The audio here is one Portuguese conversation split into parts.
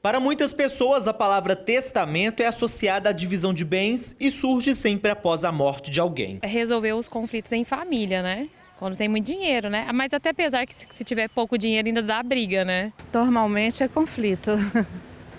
Para muitas pessoas, a palavra testamento é associada à divisão de bens e surge sempre após a morte de alguém. Resolver os conflitos em família, né? Quando tem muito dinheiro, né? Mas até apesar que se tiver pouco dinheiro ainda dá briga, né? Normalmente é conflito.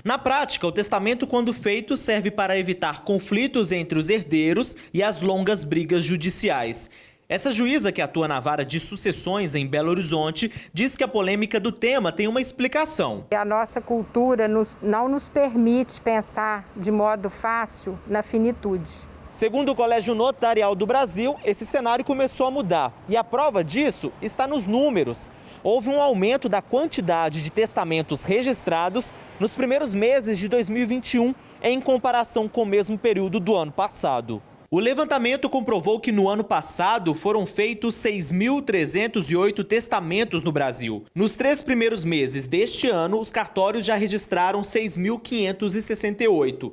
Na prática, o testamento, quando feito, serve para evitar conflitos entre os herdeiros e as longas brigas judiciais. Essa juíza que atua na vara de sucessões em Belo Horizonte diz que a polêmica do tema tem uma explicação. A nossa cultura não nos permite pensar de modo fácil na finitude. Segundo o Colégio Notarial do Brasil, esse cenário começou a mudar. E a prova disso está nos números. Houve um aumento da quantidade de testamentos registrados nos primeiros meses de 2021, em comparação com o mesmo período do ano passado. O levantamento comprovou que no ano passado foram feitos 6.308 testamentos no Brasil. Nos 3 primeiros meses deste ano, os cartórios já registraram 6.568.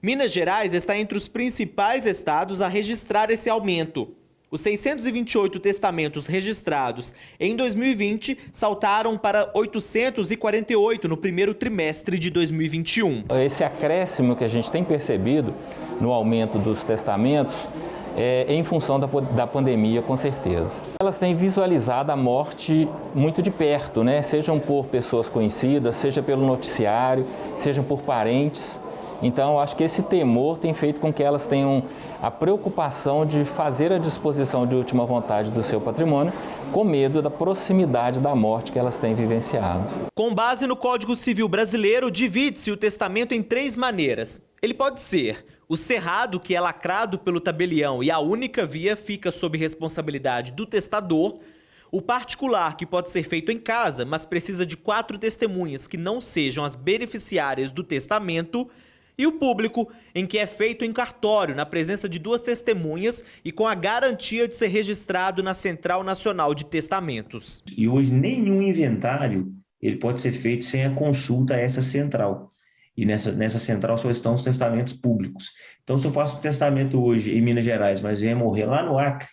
Minas Gerais está entre os principais estados a registrar esse aumento. Os 628 testamentos registrados em 2020 saltaram para 848 no primeiro trimestre de 2021. Esse acréscimo que a gente tem percebido no aumento dos testamentos é em função da pandemia, com certeza. Elas têm visualizado a morte muito de perto, né? Sejam por pessoas conhecidas, seja pelo noticiário, sejam por parentes. Então, eu acho que esse temor tem feito com que elas tenham a preocupação de fazer a disposição de última vontade do seu patrimônio, com medo da proximidade da morte que elas têm vivenciado. Com base no Código Civil Brasileiro, divide-se o testamento em 3 maneiras. Ele pode ser o cerrado, que é lacrado pelo tabelião e a única via fica sob responsabilidade do testador. O particular, que pode ser feito em casa, mas precisa de 4 testemunhas que não sejam as beneficiárias do testamento. E o público, em que é feito em cartório, na presença de 2 testemunhas e com a garantia de ser registrado na Central Nacional de Testamentos. E hoje nenhum inventário ele pode ser feito sem a consulta a essa central. E nessa central só estão os testamentos públicos. Então, se eu faço um testamento hoje em Minas Gerais, mas venho morrer lá no Acre,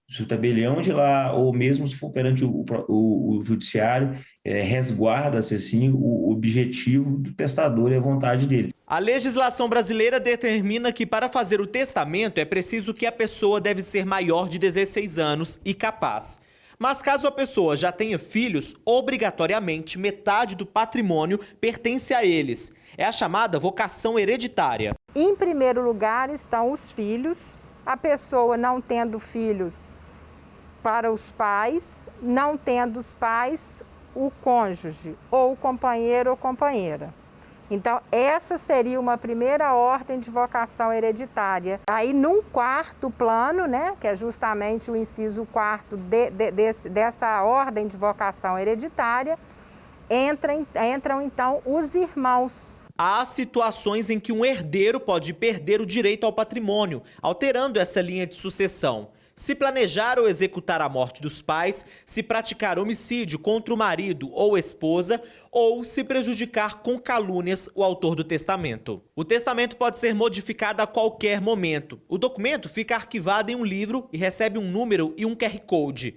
se o tabelião de lá, ou mesmo se for perante o judiciário, resguarda-se assim o objetivo do testador e a vontade dele. A legislação brasileira determina que para fazer o testamento é preciso que a pessoa deve ser maior de 16 anos e capaz. Mas caso a pessoa já tenha filhos, obrigatoriamente metade do patrimônio pertence a eles. É a chamada vocação hereditária. Em primeiro lugar estão os filhos. A pessoa não tendo filhos para os pais, não tendo os pais, o cônjuge, ou o companheiro ou companheira. Então, essa seria uma primeira ordem de vocação hereditária. Aí, num quarto plano, né, que é justamente o inciso 4 dessa ordem de vocação hereditária, entram então os irmãos. Há situações em que um herdeiro pode perder o direito ao patrimônio, alterando essa linha de sucessão. Se planejar ou executar a morte dos pais, se praticar homicídio contra o marido ou esposa, ou se prejudicar com calúnias o autor do testamento. O testamento pode ser modificado a qualquer momento. O documento fica arquivado em um livro e recebe um número e um QR Code.